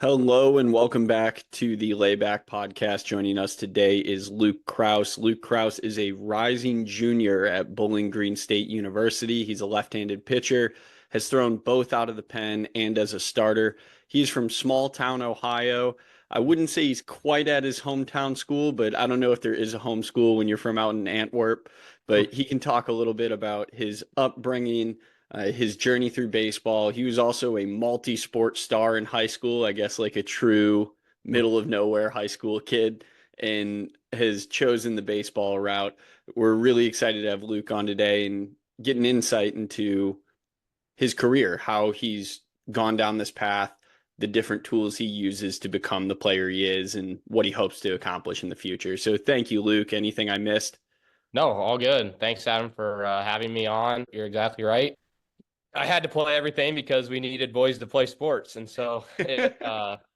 Hello and welcome back to the Layback Podcast. Joining us today is Luke Krouse. Luke Krouse is a rising junior at Bowling Green State University. He's a left-handed pitcher, has thrown both out of the pen and as a starter. He's from small town Ohio. I wouldn't say he's quite at his hometown school, but I don't know if there is a home school when you're from out in Antwerp. But he can talk a little bit about his upbringing, his journey through baseball. He was also a multi-sport star in high school, I guess like a true middle of nowhere high school kid, and has chosen the baseball route. We're really excited to have Luke on today and get an insight into his career, how he's gone down this path, the different tools he uses to become the player he is, and what he hopes to accomplish in the future. So thank you, Luke. Anything I missed? No, all good. Thanks, Adam, for having me on. You're exactly right. I had to play everything because we needed boys to play sports. And so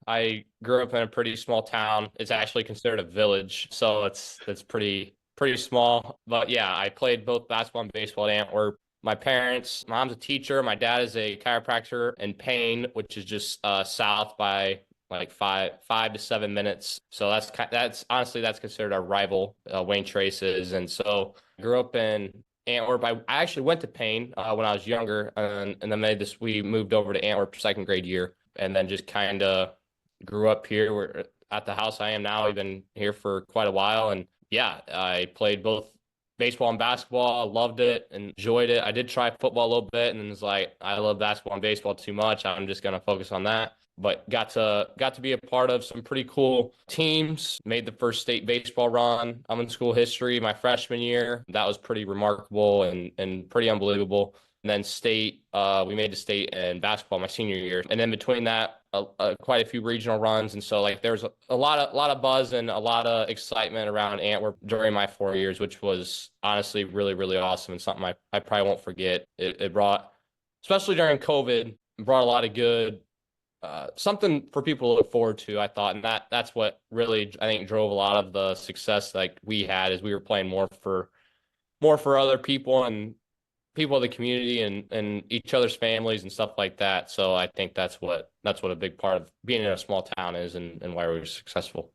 I grew up in a pretty small town. It's actually considered a village. So it's pretty small. But yeah, I played both basketball and baseball at Antwerp. Mom's a teacher. My dad is a chiropractor in Payne, which is just south by like five to 7 minutes. So that's honestly, that's considered our rival, Wayne Trace's. And so I grew up in Antwerp. I actually went to Payne when I was younger, and then we moved over to Antwerp second grade year, and then just kind of grew up here. We're at the house I am now. I've been here for quite a while, and yeah, I played both baseball and basketball. I loved it, enjoyed it. I did try football a little bit, and was like, I love basketball and baseball too much. I'm just gonna focus on that. But got to be a part of some pretty cool teams. Made the first state baseball run. I'm in school history my freshman year. That was pretty remarkable and pretty unbelievable. And then we made the state in basketball my senior year. And then between that, quite a few regional runs. And so like there's a lot of buzz and a lot of excitement around Antwerp during my 4 years, which was honestly really, really awesome and something I probably won't forget. It brought, especially during COVID, brought a lot of good something for people to look forward to, I thought. And that's what really, I think, drove a lot of the success like we had, is we were playing more for other people and people of the community and each other's families and stuff like that. So I think that's what a big part of being in a small town is, and why we were successful.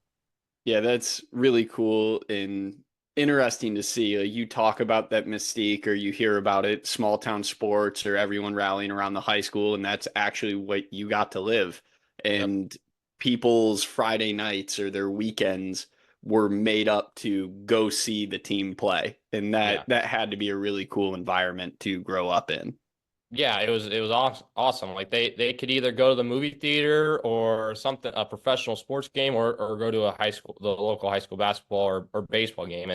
Yeah, that's really cool and interesting to see. You talk about that mystique, or you hear about it, small town sports, or everyone rallying around the high school, and that's actually what you got to live. Yep. And people's Friday nights or their weekends were made up to go see the team play. And Yeah. that had to be a really cool environment to grow up in. Yeah, it was awesome. Like they could either go to the movie theater or something, a professional sports game, or go to the local high school basketball or baseball game.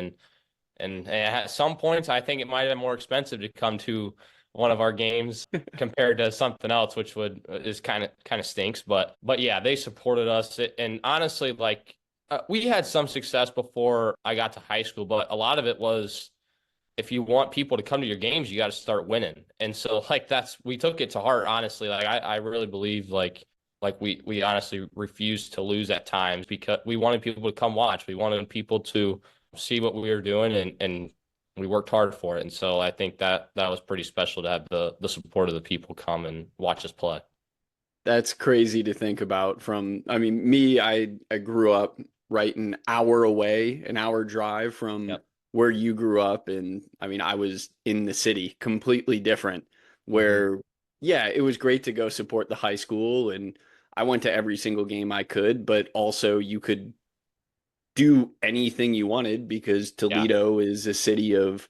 And at some points, I think it might have been more expensive to come to one of our games compared to something else, which is kind of stinks. But yeah, they supported us. And honestly, like we had some success before I got to high school, but a lot of it was, if you want people to come to your games, you got to start winning. And so like we took it to heart, honestly. Like I really believe like we honestly refused to lose at times because we wanted people to come watch. We wanted people to see what we were doing, and we worked hard for it. And so I think that was pretty special to have the support of the people come and watch us play. That's crazy to think about. I mean, I grew up right an hour away, an hour drive from Yep. where you grew up. And I mean, I was in the city, completely different, Hmm. where, yeah, it was great to go support the high school. And I went to every single game I could, but also you could do anything you wanted because Yeah. Toledo is a city of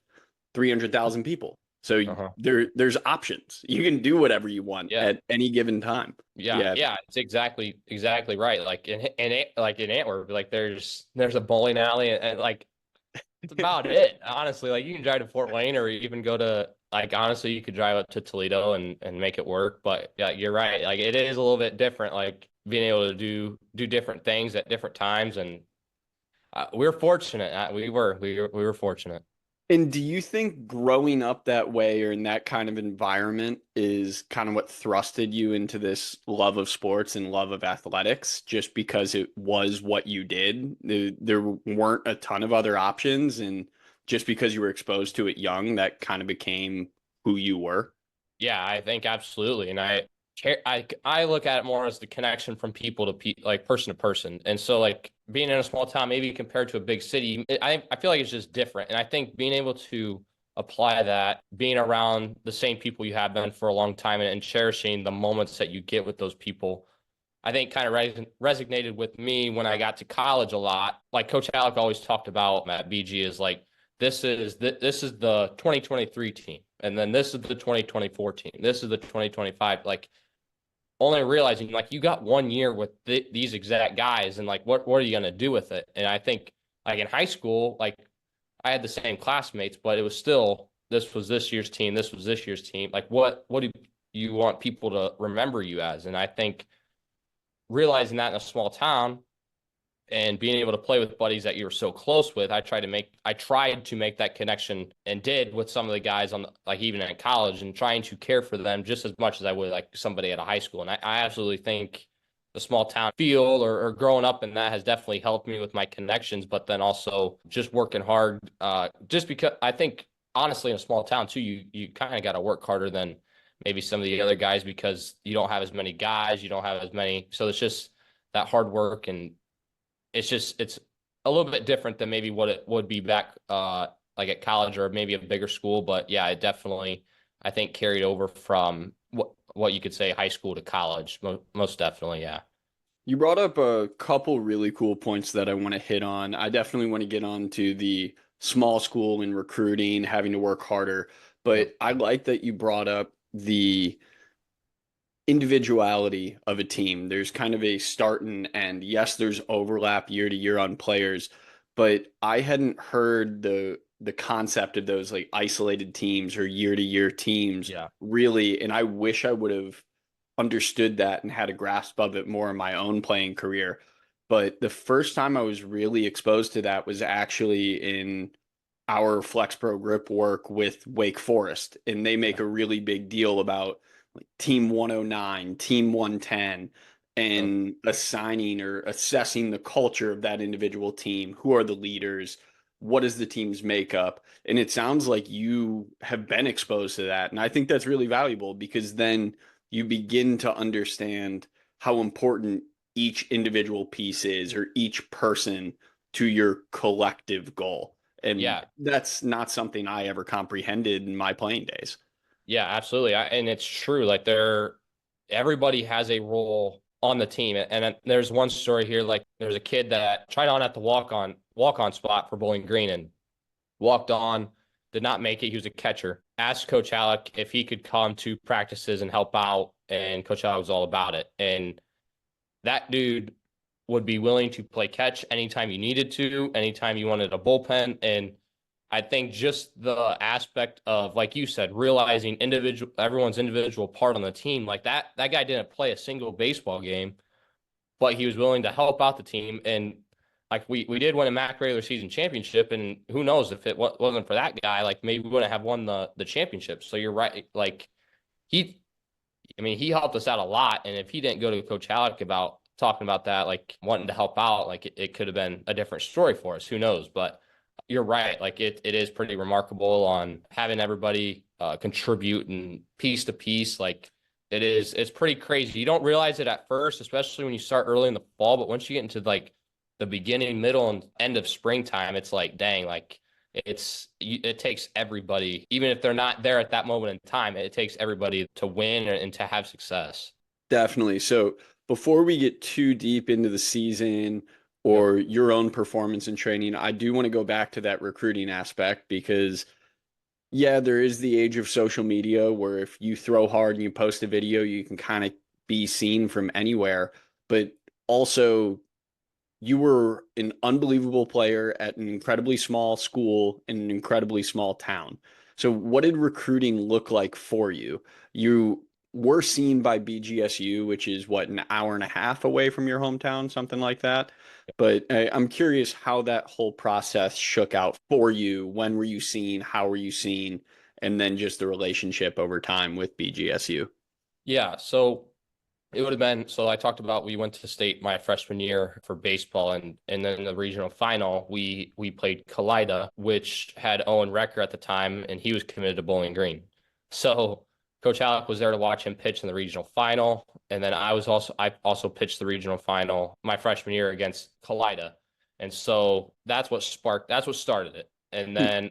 300,000 people. So Uh-huh. there's options. You can do whatever you want Yeah. at any given time. Yeah, Yeah. yeah, it's exactly right. Like in Antwerp, like there's a bowling alley, and like it's about it. Honestly, like you can drive to Fort Wayne, or even go to, like, honestly, you could drive up to Toledo and make it work. But yeah, you're right. Like it is a little bit different, like being able to do different things at different times. And we were fortunate. We were fortunate. And do you think growing up that way or in that kind of environment is kind of what thrusted you into this love of sports and love of athletics, just because it was what you did? There weren't a ton of other options, and just because you were exposed to it young, that kind of became who you were. Yeah, I think absolutely. And I look at it more as the connection from people to like person to person. And so like being in a small town, maybe compared to a big city, I feel like it's just different. And I think being able to apply that, being around the same people you have been for a long time, and cherishing the moments that you get with those people, I think kind of resonated with me when I got to college a lot. Like Coach Alec always talked about at BG is like, this is the 2023 team. And then this is the 2024 team. This is the 2025. Like, only realizing like you got 1 year with these exact guys, and like what are you going to do with it? And I think like in high school, like I had the same classmates, but it was still, this was this year's team, this was this year's team. Like what do you want people to remember you as? And I think realizing that in a small town and being able to play with buddies that you were so close with, I tried to make that connection, and did, with some of the guys on like even in college, and trying to care for them just as much as I would like somebody at a high school. And I absolutely think the small town feel, or growing up in that, has definitely helped me with my connections, but then also just working hard, just because I think honestly in a small town too, you kind of got to work harder than maybe some of the other guys, because you don't have as many guys, you don't have as many, so it's just that hard work. And it's a little bit different than maybe what it would be back like at college or maybe a bigger school. But yeah, it definitely, I think, carried over from what you could say high school to college. Most definitely, yeah. You brought up a couple really cool points that I want to hit on. I definitely want to get on to the small school and recruiting, having to work harder. Yep. But I like that you brought up the individuality of a team. There's kind of a start and end. Yes, there's overlap year to year on players, but I hadn't heard the concept of those like isolated teams or year to year teams Yeah. really, and I wish I would have understood that and had a grasp of it more in my own playing career. But the first time I was really exposed to that was actually in our Flex Pro grip work with Wake Forest, and they make Yeah. a really big deal about like Team 109, Team 110, Yep. and assigning or assessing the culture of that individual team. Who are the leaders? What is the team's makeup? And it sounds like you have been exposed to that. And I think that's really valuable, because then you begin to understand how important each individual piece is, or each person, to your collective goal. And Yeah. that's not something I ever comprehended in my playing days. Yeah, absolutely. And it's true. Like everybody has a role on the team. And there's one story here. Like there's a kid that tried on at the walk on spot for Bowling Green, and walked on, did not make it. He was a catcher. Asked Coach Alec if he could come to practices and help out, and Coach Alec was all about it. And that dude would be willing to play catch anytime you needed to, anytime you wanted a bullpen. And I think just the aspect of, like you said, realizing everyone's individual part on the team, like that guy didn't play a single baseball game, but he was willing to help out the team. And like we did win a MAC regular season championship, and who knows, if it wasn't for that guy, like maybe we wouldn't have won the championship. So you're right. Like he, I mean, he helped us out a lot. And if he didn't go to Coach Halleck about talking about that, like wanting to help out, like it could have been a different story for us. Who knows? But you're right. Like it is pretty remarkable on having everybody contribute and piece to piece. Like it's pretty crazy. You don't realize it at first, especially when you start early in the fall. But once you get into like the beginning, middle, and end of springtime, it's like, dang, like it takes everybody, even if they're not there at that moment in time, it takes everybody to win and to have success. Definitely. So before we get too deep into the season Yep. or your own performance and training, I do want to go back to that recruiting aspect, because yeah, there is the age of social media where if you throw hard and you post a video, you can kind of be seen from anywhere. But also, you were an unbelievable player at an incredibly small school in an incredibly small town. So, what did recruiting look like for you? You were seen by BGSU, which is what, an hour and a half away from your hometown, something like that. But I'm curious how that whole process shook out for you. When were you seen? How were you seen? And then just the relationship over time with BGSU. Yeah. So it would have been, so I talked about, we went to state my freshman year for baseball, and then in the regional final, we played Kalida, which had Owen Recker at the time, and he was committed to Bowling Green. So Coach Alec was there to watch him pitch in the regional final. And then I also pitched the regional final my freshman year against Kalida. And so that's what started it. And then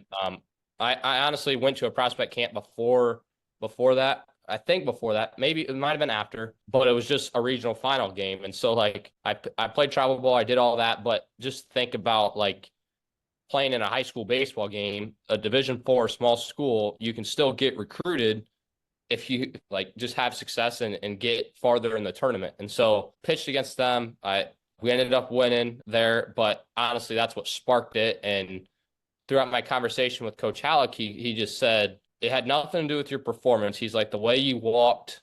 I honestly went to a prospect camp before that. I think before that, maybe it might have been after, but it was just a regional final game. And so like I played travel ball, I did all that, but just think about like playing in a high school baseball game, a Division IV small school, you can still get recruited if you like just have success and get farther in the tournament. And so pitched against them. We ended up winning there, but honestly, that's what sparked it. And throughout my conversation with Coach Halleck, he just said it had nothing to do with your performance. He's like, the way you walked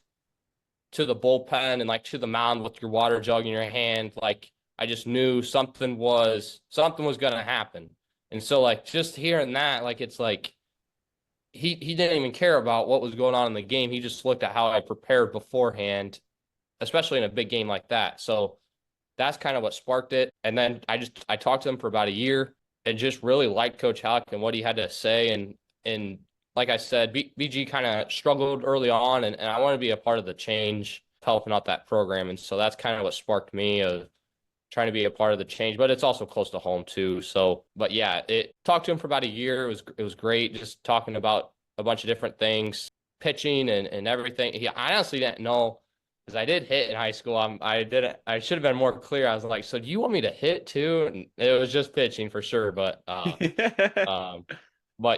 to the bullpen and like to the mound with your water jug in your hand, like I just knew something was going to happen. And so like just hearing that, like it's like he didn't even care about what was going on in the game. He just looked at how I prepared beforehand, especially in a big game like that. So that's kind of what sparked it. And then I talked to him for about a year and just really liked Coach Halleck and what he had to say. And like I said, BG kind of struggled early on, and I want to be a part of the change, helping out that program. And so that's kind of what sparked me of trying to be a part of the change, but it's also close to home too. So, but yeah, talked to him for about a year. It was great just talking about a bunch of different things, pitching and everything. I honestly didn't know because I did hit in high school. I should have been more clear. I was like, so do you want me to hit too? And it was just pitching for sure. But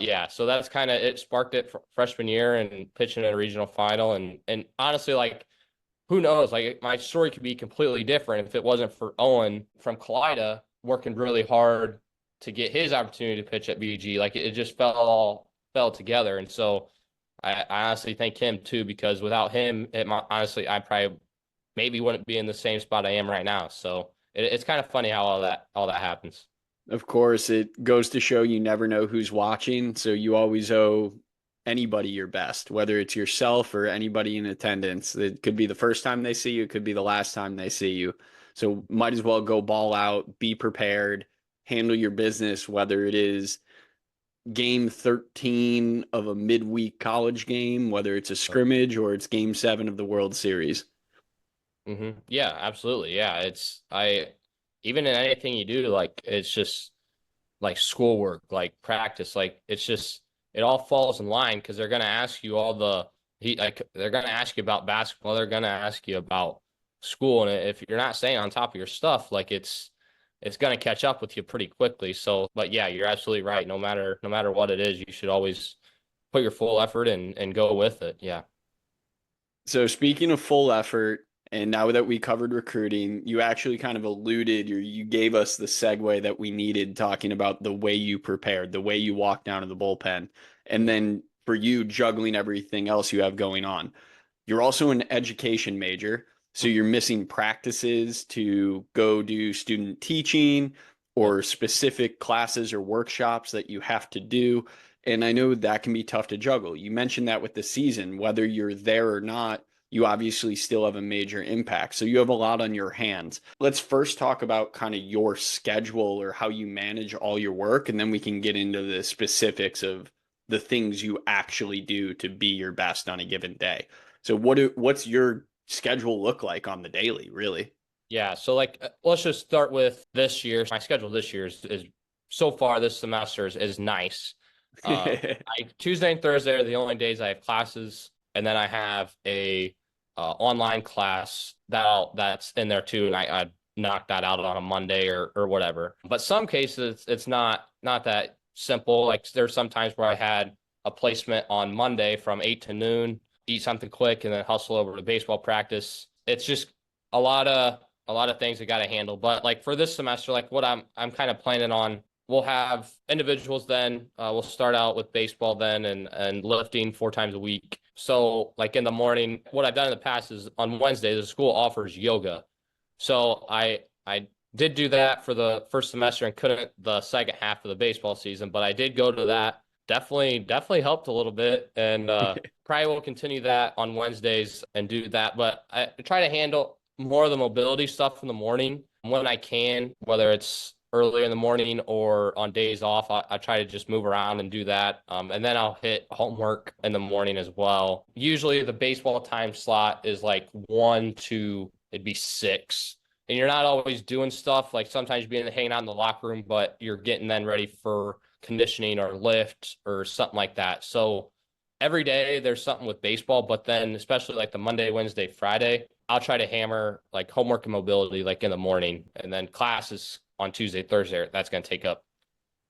yeah, so that's kind of, it sparked it for freshman year and pitching in a regional final. And honestly, like, who knows? Like my story could be completely different if it wasn't for Owen from Kalida working really hard to get his opportunity to pitch at BG. Like it just fell together. And so I honestly thank him too, because without him, honestly, I probably maybe wouldn't be in the same spot I am right now. So it's kind of funny how all that happens. Of course, it goes to show you never know who's watching. So you always owe anybody your best, whether it's yourself or anybody in attendance. It could be the first time they see you, it could be the last time they see you. So might as well go ball out, be prepared, handle your business, whether it is game 13 of a midweek college game, whether it's a scrimmage or it's game 7 of the World Series. Mm-hmm. Yeah, absolutely. Yeah. Even in anything you do, like, it's just like schoolwork, like practice, like it all falls in line because they're going to ask you they're going to ask you about basketball. They're going to ask you about school. And if you're not staying on top of your stuff, like it's going to catch up with you pretty quickly. So, but yeah, you're absolutely right. No matter what it is, you should always put your full effort and go with it. Yeah. So speaking of full effort, and now that we covered recruiting, you actually kind of alluded, or you gave us the segue that we needed, talking about the way you prepared, the way you walked down to the bullpen, and then for you juggling everything else you have going on. You're also an education major, so you're missing practices to go do student teaching or specific classes or workshops that you have to do. And I know that can be tough to juggle. You mentioned that with the season, whether you're there or not, you obviously still have a major impact. So you have a lot on your hands. Let's first talk about kind of your schedule or how you manage all your work, and then we can get into the specifics of the things you actually do to be your best on a given day. So what's your schedule look like on the daily, really? Yeah. So like, let's just start with this year. My schedule this year is so far this semester is nice. Tuesday and Thursday are the only days I have classes. And then I have a online class that's in there too. And I knock that out on a Monday or whatever. But some cases it's not that simple. Like there's some times where I had a placement on Monday from 8 to noon, eat something quick, and then hustle over to baseball practice. It's just a lot of things I got to handle. But like for this semester, like what I'm kind of planning on, we'll have individuals then. We'll start out with baseball then and lifting 4 times a week. So like in the morning, what I've done in the past is on Wednesday, the school offers yoga. So I did do that for the first semester and couldn't the second half of the baseball season, but I did go to that. Definitely helped a little bit, and probably will continue that on Wednesdays and do that. But I try to handle more of the mobility stuff in the morning when I can, whether it's early in the morning, or on days off, I try to just move around and do that. And then I'll hit homework in the morning as well. Usually the baseball time slot is like 1 to it'd be 6. And you're not always doing stuff. Like sometimes you're hanging out in the locker room, but you're getting then ready for conditioning or lift or something like that. So every day there's something with baseball, but then especially like the Monday, Wednesday, Friday, I'll try to hammer like homework and mobility like in the morning, and then classes on Tuesday, Thursday. That's going to take up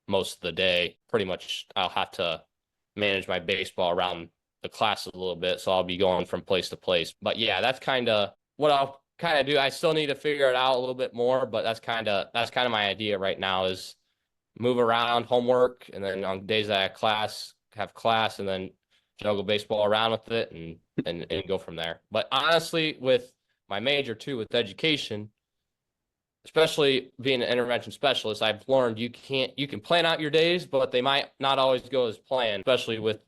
most of the day. Pretty much I'll have to manage my baseball around the class a little bit. So I'll be going from place to place. But yeah, that's kind of what I'll kind of do. I still need to figure it out a little bit more, but that's kind of my idea right now is move around homework, and then on days that I have class, and then juggle baseball around with it and go from there. But honestly, with my major too, with education, especially being an intervention specialist, I've learned you can plan out your days, but they might not always go as planned, especially with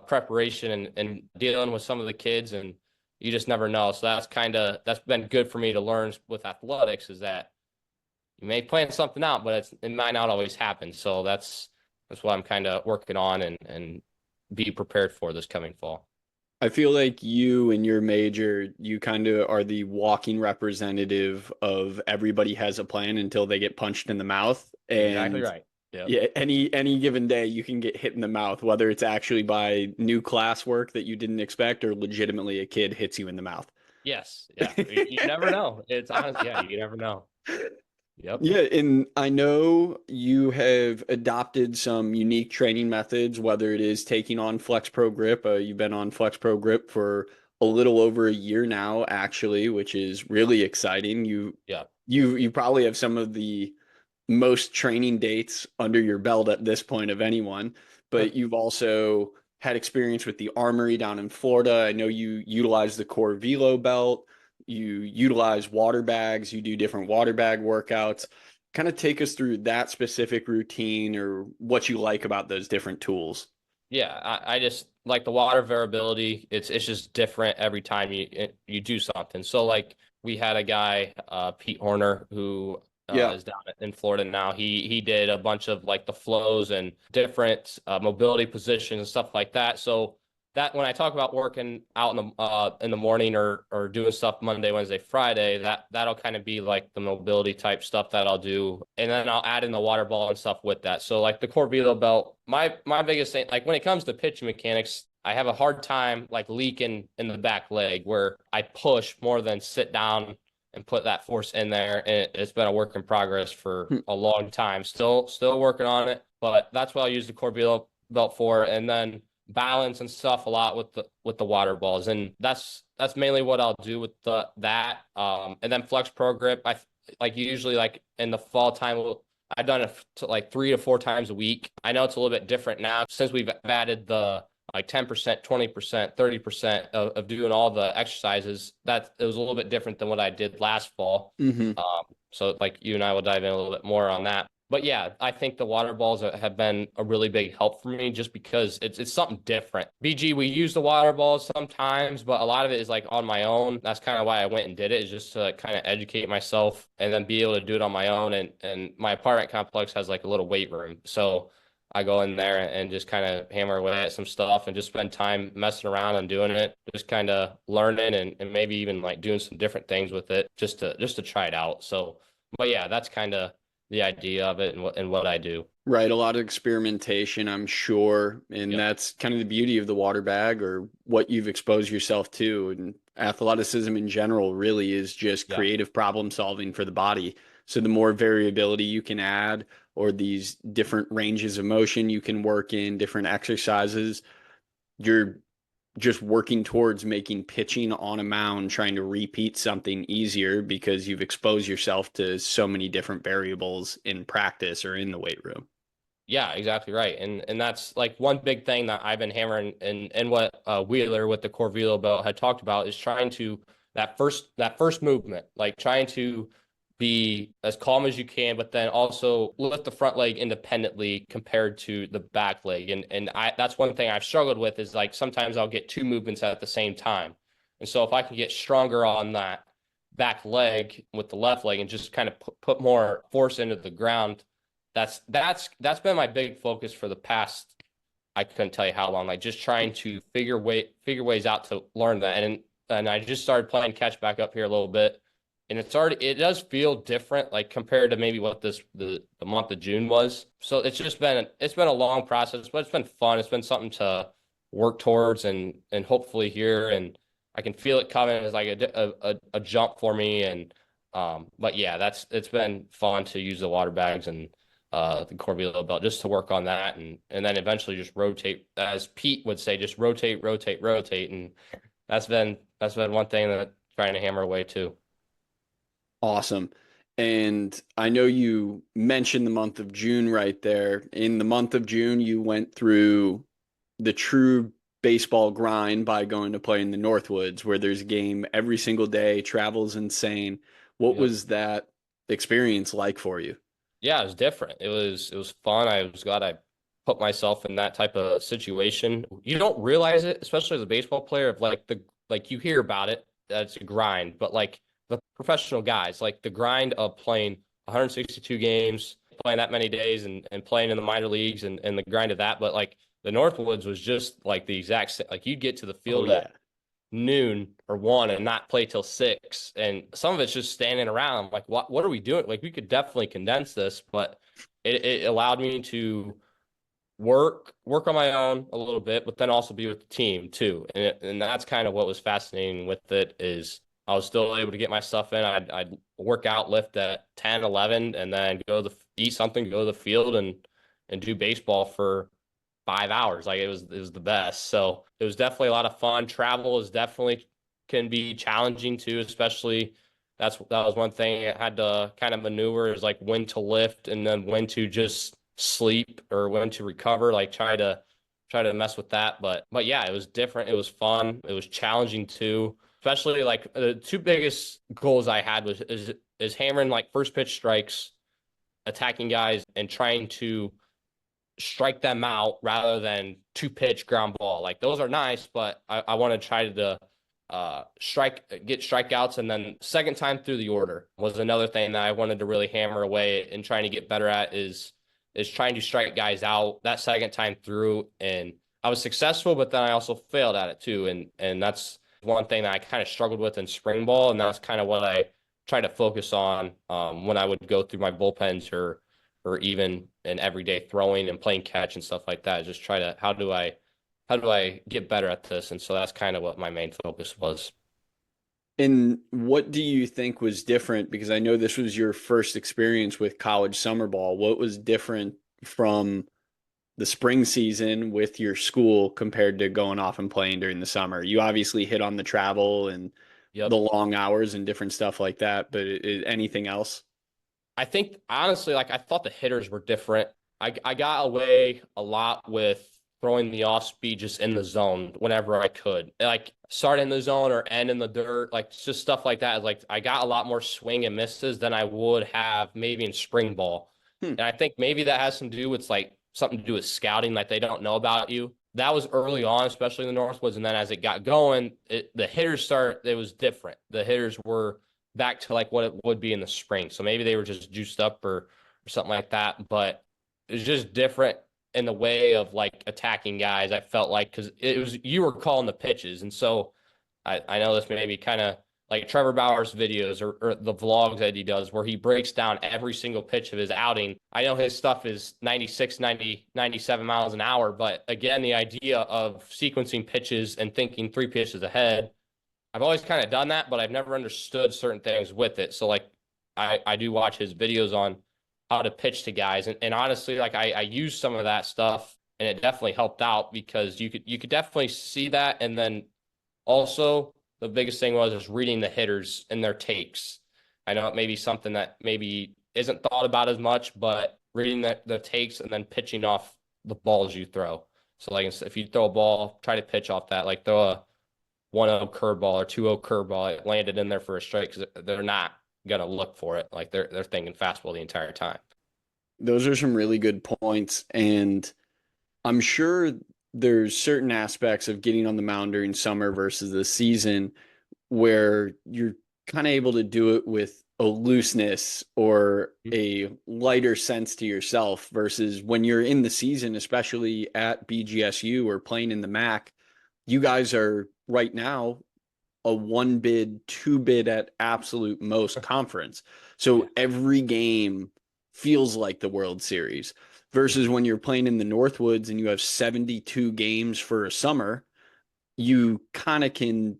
preparation and dealing with some of the kids, and you just never know. So that's been good for me to learn with athletics, is that you may plan something out, but it might not always happen. So that's what I'm kind of working on and be prepared for this coming fall. I feel like you and your major, you kind of are the walking representative of everybody has a plan until they get punched in the mouth. And exactly right. Yep. Yeah, any given day you can get hit in the mouth, whether it's actually by new classwork that you didn't expect or legitimately a kid hits you in the mouth. Yes. Yeah. You never know. It's honest. Yeah. You never know. Yep. Yeah, and I know you have adopted some unique training methods, whether it is taking on Flex Pro Grip. You've been on Flex Pro Grip for a little over a year now, actually, which is really exciting. You probably have some of the most training dates under your belt at this point of anyone, but you've also had experience with the Armory down in Florida. I know you utilize the Core Velo belt. You utilize water bags, you do different water bag workouts. Kind of take us through that specific routine or what you like about those different tools. Yeah, I just like the water variability. It's just different every time you do something. So like we had a guy, Pete Horner, who is down in Florida now. He did a bunch of like the flows and different mobility positions and stuff like that. So that when I talk about working out in the morning or doing stuff Monday, Wednesday, Friday, that'll kind of be like the mobility type stuff that I'll do, and then I'll add in the water ball and stuff with that. So like the core velo belt, my biggest thing, like when it comes to pitching mechanics, I have a hard time like leaking in the back leg where I push more than sit down and put that force in there. And it's been a work in progress for a long time. Still working on it, but that's what I'll use the core velo belt for, and then balance and stuff a lot with the water balls, and that's mainly what I'll do with that. And then Flex Pro Grip, I like usually like in the fall time, I've done it like 3 to 4 times a week. I know it's a little bit different now since we've added the like 10%, 20%, 30% of doing all the exercises. That it was a little bit different than what I did last fall. So like you and I will dive in a little bit more on that. But yeah, I think the water balls have been a really big help for me just because it's something different. BG, we use the water balls sometimes, but a lot of it is like on my own. That's kind of why I went and did it, is just to kind of educate myself and then be able to do it on my own. And my apartment complex has like a little weight room. So I go in there and just kind of hammer away at some stuff and just spend time messing around and doing it, just kind of learning and maybe even like doing some different things with it just to try it out. So, but yeah, that's kind of the idea of it and what I do. Right. A lot of experimentation, I'm sure. And that's kind of the beauty of the water bag or what you've exposed yourself to. And athleticism in general really is just creative problem solving for the body. So the more variability you can add or these different ranges of motion you can work in, different exercises, you're just working towards making pitching on a mound, trying to repeat something easier because you've exposed yourself to so many different variables in practice or in the weight room. Yeah, exactly right. And that's like one big thing that I've been hammering and what Wheeler with the core velo belt had talked about is trying to that first movement, like trying to be as calm as you can, but then also lift the front leg independently compared to the back leg. And that's one thing I've struggled with is like sometimes I'll get 2 movements at the same time. And so if I can get stronger on that, back leg with the left leg and just kind of put more force into the ground. That's been my big focus for the past, I couldn't tell you how long, like just trying to figure ways out to learn that. And I just started playing catch back up here a little bit. And it does feel different, like compared to maybe what the month of June was. So it's been a long process, but it's been fun. It's been something to work towards and hopefully here, and I can feel it coming as like a jump for me. And but yeah, it's been fun to use the water bags and the Corbeilo belt just to work on that, and then eventually just rotate, as Pete would say, just rotate, rotate, rotate. And that's been one thing that I'm trying to hammer away too. Awesome. And I know you mentioned the month of June right there. In the month of June, you went through the true baseball grind by going to play in the Northwoods, where there's a game every single day, travel's insane. What Yep. was that experience like for you? Yeah, it was different. It was fun. I was glad I put myself in that type of situation. You don't realize it, especially as a baseball player, of like you hear about it, that it's a grind, but like the professional guys, like the grind of playing 162 games, playing that many days and playing in the minor leagues and the grind of that. But like the Northwoods was just like the exact same. Like you'd get to the Oh field yeah. at noon or 1 and not play till 6, and some of it's just standing around. I'm like, what are we doing? Like we could definitely condense this, but it allowed me to work on my own a little bit, but then also be with the team too. And that's kind of what was fascinating with it, is I was still able to get my stuff in. I'd work out, lift at 10, 11, and then eat something, go to the field and do baseball for 5 hours. Like it was the best. So it was definitely a lot of fun. Travel is definitely can be challenging too, especially that was one thing I had to kind of maneuver, is like when to lift and then when to just sleep or when to recover, like try to mess with that. But yeah, it was different. It was fun. It was challenging too. Especially like the two biggest goals I had is hammering like first pitch strikes, attacking guys and trying to strike them out rather than two pitch ground ball. Like those are nice, but I want to try to get strikeouts. And then second time through the order was another thing that I wanted to really hammer away and trying to get better at, is trying to strike guys out that second time through. And I was successful, but then I also failed at it too. And that's one thing that I kind of struggled with in spring ball. And that's kind of what I try to focus on when I would go through my bullpens or even in everyday throwing and playing catch and stuff like that. Just try to, how do I get better at this? And so that's kind of what my main focus was. And what do you think was different? Because I know this was your first experience with college summer ball. What was different from the spring season with your school compared to going off and playing during the summer? You obviously hit on the travel and the Yep. long hours and different stuff like that, but anything else? I think honestly, like I thought the hitters were different. I got away a lot with throwing the off speed just in the zone whenever I could. Like start in the zone or end in the dirt, like just stuff like that. Like I got a lot more swing and misses than I would have maybe in spring ball. Hmm. And I think maybe that has something to do with scouting, like they don't know about you. That was early on, especially in the Northwoods. And then as it got going, the hitters it was different. The hitters were back to like what it would be in the spring. So maybe they were just juiced up or something like that. But it was just different in the way of like attacking guys. I felt like, because it was, you were calling the pitches. And so I know this maybe kind of like Trevor Bauer's videos or the vlogs that he does where he breaks down every single pitch of his outing. I know his stuff is 96, 90, 97 miles an hour. But again, the idea of sequencing pitches and thinking three pitches ahead, I've always kind of done that, but I've never understood certain things with it. So like I do watch his videos on how to pitch to guys. And honestly, like I use some of that stuff and it definitely helped out, because you could definitely see that. And then also the biggest thing was just reading the hitters and their takes. I know it may be something that maybe isn't thought about as much, but reading the takes and then pitching off the balls you throw. So like if you throw a ball, try to pitch off that, like throw a 1-0 curveball or 2-0 curveball, it landed in there for a strike, because they're not gonna look for it. Like they're thinking fastball the entire time. Those are some really good points. And I'm sure there's certain aspects of getting on the mound during summer versus the season where you're kind of able to do it with a looseness or Mhm. a lighter sense to yourself versus when you're in the season, especially at BGSU or playing in the MAC, you guys are right now a one bid, two bid at absolute most conference. Yeah. So every game feels like the World Series versus when you're playing in the Northwoods and you have 72 games for a summer, you kind of can,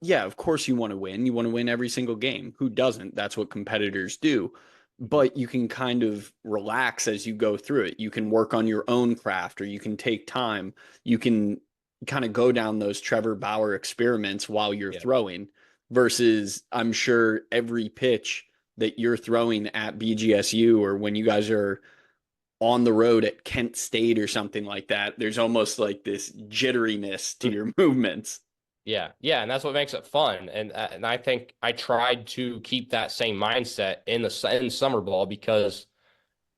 yeah, of course you want to win. You want to win every single game. Who doesn't? That's what competitors do. Mhm. But you can kind of relax as you go through it. You can work on your own craft or you can take time. You can kind of go down those Trevor Bauer experiments while you're Yeah. throwing versus I'm sure every pitch that you're throwing at BGSU or when you guys are on the road at Kent State or something like that, there's almost like this jitteriness to your movements. Yeah, yeah, and that's what makes it fun. And I think I tried to keep that same mindset in summer ball because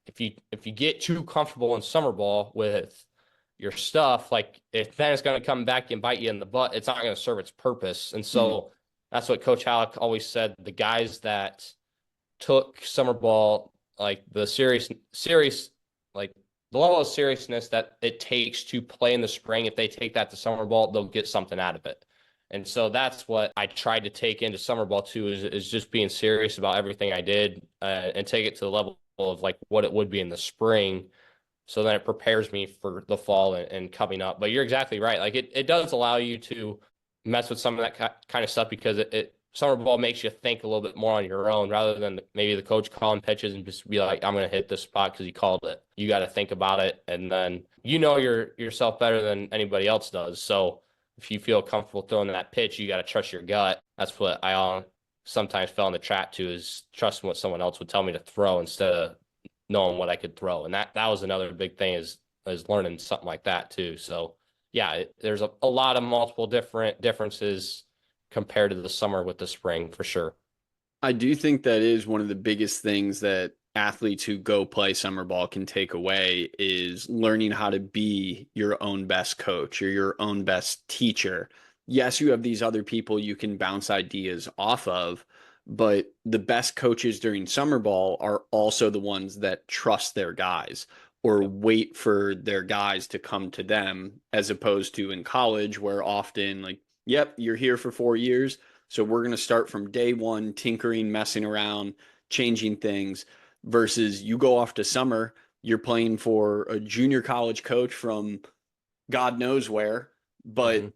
if you get too comfortable in summer ball with your stuff, like if then it's going to come back and bite you in the butt, it's not going to serve its purpose. And Mm, so that's what Coach Halleck always said. The guys that took summer ball, like the serious, like the level of seriousness that it takes to play in the spring, if they take that to summer ball, they'll get something out of it. And so that's what I tried to take into summer ball too, is just being serious about everything I did and take it to the level of like what it would be in the spring. So then it prepares me for the fall and coming up. But you're exactly right. Like it does allow you to mess with some of that kind of stuff because it summer ball makes you think a little bit more on your own rather than maybe the coach calling pitches and just be like, I'm going to hit this spot because he called it. You got to think about it. And then you know yourself better than anybody else does. So if you feel comfortable throwing that pitch, you got to trust your gut. That's what I sometimes fell in the trap to, is trusting what someone else would tell me to throw instead of knowing what I could throw. And that was another big thing, is learning something like that too. So yeah, there's a lot of multiple differences compared to the summer with the spring for sure. I do think that is one of the biggest things that athletes who go play summer ball can take away is learning how to be your own best coach or your own best teacher. Yes, you have these other people you can bounce ideas off of, but the best coaches during summer ball are also the ones that trust their guys or Yep. wait for their guys to come to them, as opposed to in college where often like, yep, you're here for 4 years, so we're going to start from day one, tinkering, messing around, changing things, versus you go off to summer, you're playing for a junior college coach from God knows where, but Mm-hmm.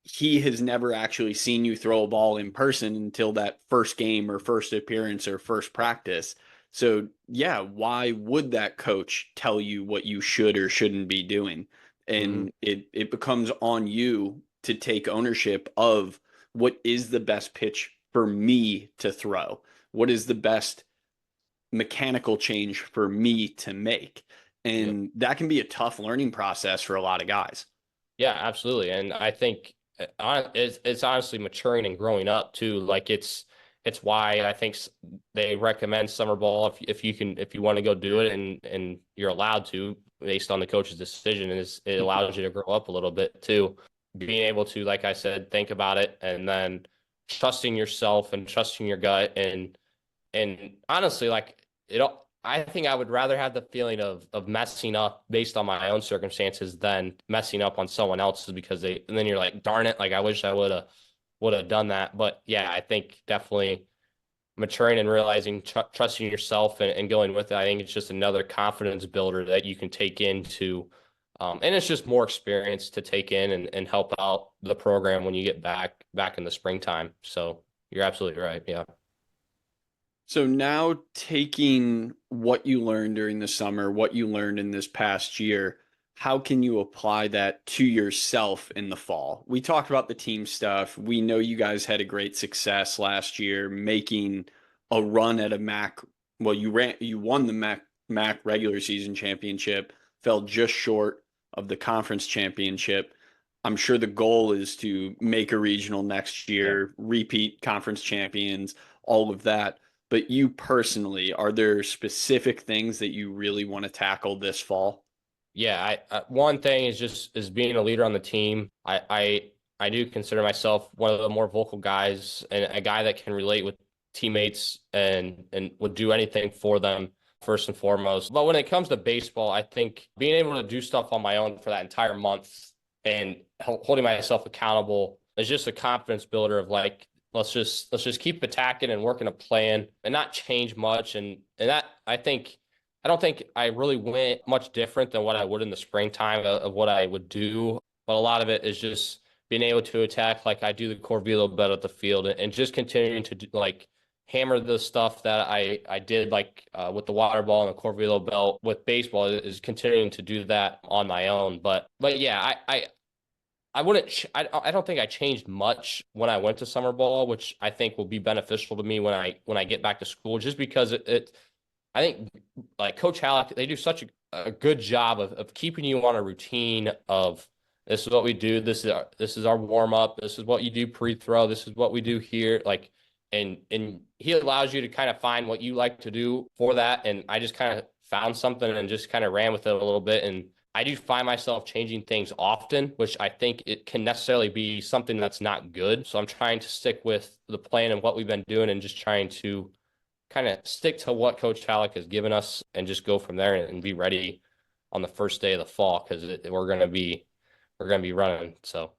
he has never actually seen you throw a ball in person until that first game or first appearance or first practice. So, yeah, why would that coach tell you what you should or shouldn't be doing? Mm-hmm. And it becomes on you to take ownership of what is the best pitch for me to throw? What is the best mechanical change for me to make? Yep. And that can be a tough learning process for a lot of guys. Yeah, absolutely. And I think it's honestly maturing and growing up too. Like it's why I think they recommend summer ball if you can, if you want to go do it and you're allowed to based on the coach's decision, is it allows you to grow up a little bit too. Being able to, like I said, think about it and then trusting yourself and trusting your gut and honestly, like it, I think I would rather have the feeling of messing up based on my own circumstances than messing up on someone else's, because and then you're like, darn it, like I wish I would have done that. But yeah, I think definitely maturing and realizing, trusting yourself and going with it. I think it's just another confidence builder that you can take into, and it's just more experience to take in and help out the program when you get back in the springtime. So you're absolutely right. Yeah. So now taking what you learned during the summer, what you learned in this past year, how can you apply that to yourself in the fall? We talked about the team stuff. We know you guys had a great success last year making a run at a MAC. Well, you won the MAC regular season championship, fell just short of the conference championship. I'm sure the goal is to make a regional next Yeah. year, repeat conference champions, all of that. But you personally, are there specific things that you really want to tackle this fall? Yeah, one thing is just is being a leader on the team. I I do consider myself one of the more vocal guys and a guy that can relate with teammates and would do anything for them first and foremost. But when it comes to baseball, I think being able to do stuff on my own for that entire month and holding myself accountable is just a confidence builder of like, let's just keep attacking and working a plan and not change much. And that I don't think I really went much different than what I would in the springtime of what I would do. But a lot of it is just being able to attack like I do the core velo bet at the field and just continuing to do, like hammer the stuff that I did like with the water ball and the core velo belt with baseball is continuing to do that on my own. But yeah, I wouldn't. I don't think I changed much when I went to summer ball, which I think will be beneficial to me when I get back to school. Just because I think like Coach Halleck, they do such a good job of keeping you on a routine of this is what we do. This is our warm up. This is what you do pre-throw. This is what we do here. Like, and he allows you to kind of find what you like to do for that. And I just kind of found something and just kind of ran with it a little bit. And I do find myself changing things often, which I think it can necessarily be something that's not good. So I'm trying to stick with the plan and what we've been doing and just trying to kind of stick to what Coach Halleck has given us and just go from there and be ready on the first day of the fall because we're gonna be running. So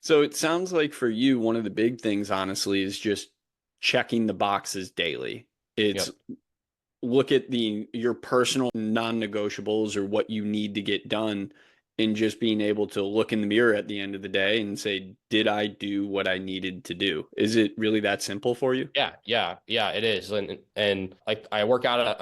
So it sounds like for you, one of the big things, honestly, is just checking the boxes daily. It's yep. look at your personal non-negotiables or what you need to get done, and just being able to look in the mirror at the end of the day and say, did I do what I needed to do? Is it really that simple for you? Yeah, it is. And like I've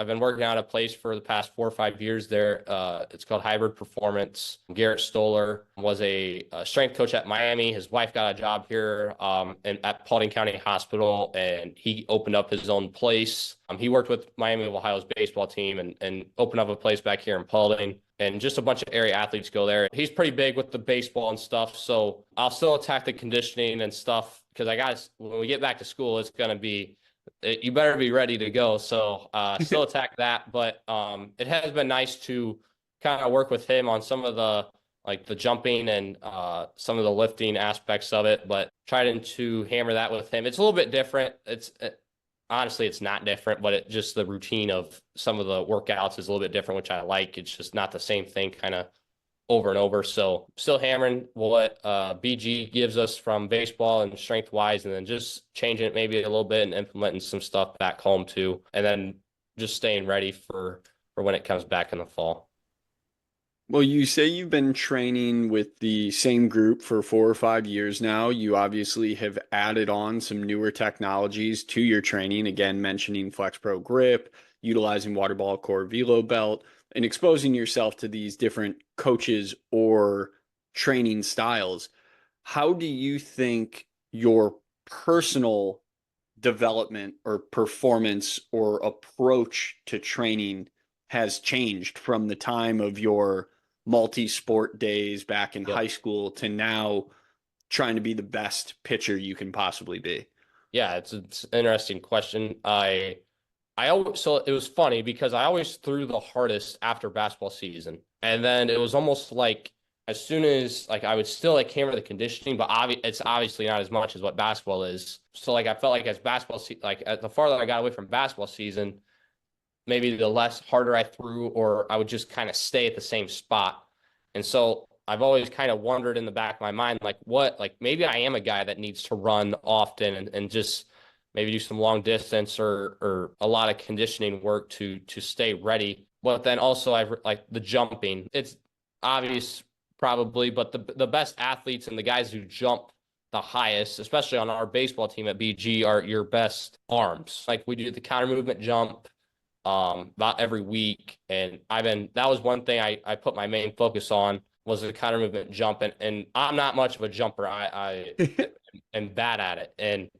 been working out a place for the past 4 or 5 years there. It's called Hybrid Performance. Garrett Stoller was a strength coach at Miami. His wife got a job here and at Paulding County Hospital, and he opened up his own place. He worked with Miami of Ohio's baseball team and opened up a place back here in Paulding. And just a bunch of area athletes go there. He's pretty big with the baseball and stuff. So I'll still attack the conditioning and stuff because when we get back to school, it's going to be, you better be ready to go. So still attack that. But it has been nice to kind of work with him on some of the jumping and some of the lifting aspects of it, but trying to hammer that with him. It's a little bit different. Honestly, it's not different, but just the routine of some of the workouts is a little bit different, which I like. It's just not the same thing kind of over and over. So still hammering what BG gives us from baseball and strength wise, and then just changing it maybe a little bit and implementing some stuff back home too. And then just staying ready for when it comes back in the fall. Well, you say you've been training with the same group for 4 or 5 years now. You obviously have added on some newer technologies to your training, again, mentioning Flex Pro Grip, utilizing water ball core velo belt, and exposing yourself to these different coaches or training styles. How do you think your personal development or performance or approach to training has changed from the time of your multi-sport days back in Yep. high school to now trying to be the best pitcher you can possibly be? Yeah, it's an interesting question. So it was funny because I always threw the hardest after basketball season. And then it was almost like as soon as like I would still like hammer the conditioning, but it's obviously not as much as what basketball is. So like I felt like as the farther I got away from basketball season, maybe the less harder I threw, or I would just kind of stay at the same spot. And so I've always kind of wondered in the back of my mind, like maybe I am a guy that needs to run often and just maybe do some long distance or a lot of conditioning work to stay ready. But then also I've like the jumping. It's obvious probably, but the best athletes and the guys who jump the highest, especially on our baseball team at BG, are your best arms. Like we do the counter movement jump about every week. And that was one thing I put my main focus on was the counter movement jump. And I'm not much of a jumper. I am bad at it. And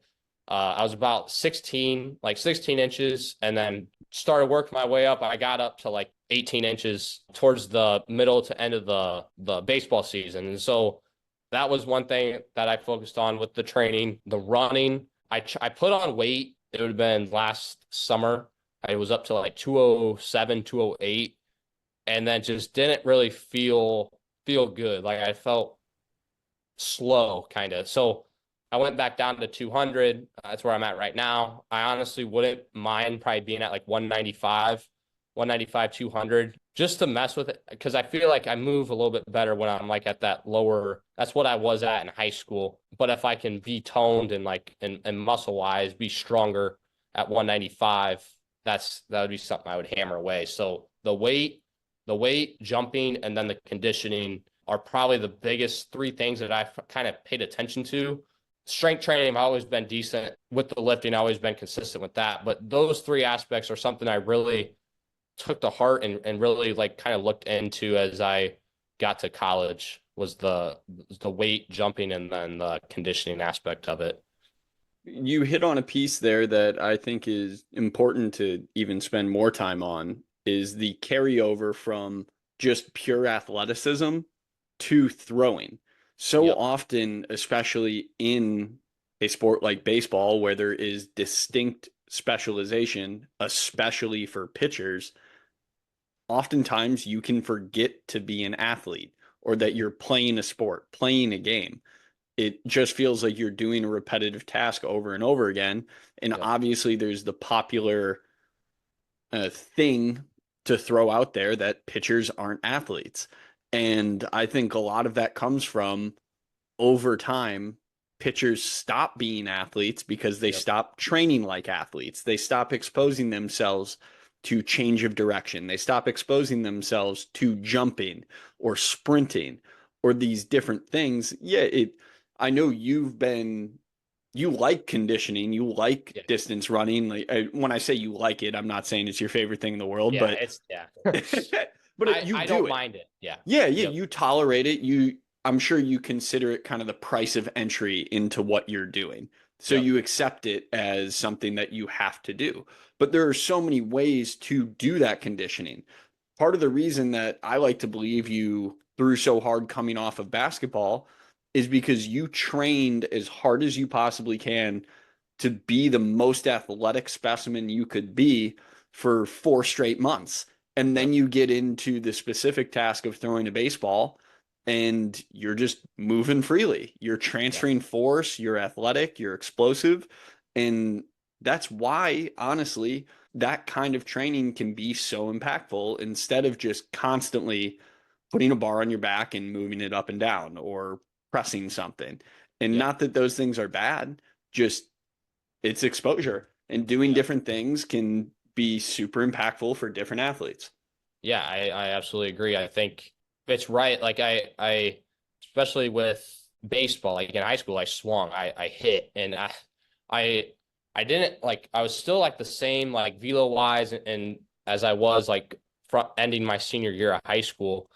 I was about 16 inches, and then started working my way up. I got up to like 18 inches towards the middle to end of the baseball season. And so that was one thing that I focused on with the training, the running. I put on weight. It would have been last summer. I was up to like 207, 208, and then just didn't really feel good. Like I felt slow kind of. So I went back down to 200. That's where I'm at right now. I honestly wouldn't mind probably being at like 195, 200, just to mess with it. Because I feel like I move a little bit better when I'm like at that lower. That's what I was at in high school. But if I can be toned and like and muscle wise be stronger at 195, that would be something I would hammer away. So the weight, jumping, and then the conditioning are probably the biggest three things that I've kind of paid attention to. Strength training, I've always been decent with the lifting. I've always been consistent with that. But those three aspects are something I really took to heart and really like kind of looked into as I got to college, was the weight, jumping, and then the conditioning aspect of it. You hit on a piece there that I think is important to even spend more time on, is the carryover from just pure athleticism to throwing. So Yep. often, especially in a sport like baseball, where there is distinct specialization, especially for pitchers, oftentimes you can forget to be an athlete or that you're playing a sport, playing a game. It just feels like you're doing a repetitive task over and over again. And Yep. obviously, there's the popular thing to throw out there that pitchers aren't athletes. And I think a lot of that comes from, over time, pitchers stop being athletes because they Yep. stop training like athletes. They stop exposing themselves to change of direction. They stop exposing themselves to jumping or sprinting or these different things. I know you like conditioning, you like Yeah. distance running. Like when I say you like it, I'm not saying it's your favorite thing in the world, Yeah. but It's yeah. but you I do don't it. mind it. Yeah. Yeah, Yep. you tolerate it. I'm sure you consider it kind of the price of entry into what you're doing. So Yep. you accept it as something that you have to do. But there are so many ways to do that conditioning. Part of the reason that I like to believe you threw so hard coming off of basketball is because you trained as hard as you possibly can to be the most athletic specimen you could be for 4 straight months. And then Yep. you get into the specific task of throwing a baseball and you're just moving freely. You're Yeah. transferring force, you're athletic, you're explosive. And that's why, honestly, that kind of training can be so impactful instead of just constantly putting a bar on your back and moving it up and down or pressing something. And Yep. not that those things are bad, just it's exposure, and doing Yep. different things can be super impactful for different athletes. Yeah, I absolutely agree. I think it's right. Like especially with baseball, like in high school, I swung, I hit, and I, I didn't like, I was still like the same, like velo wise and as I was like front ending my senior year of high school.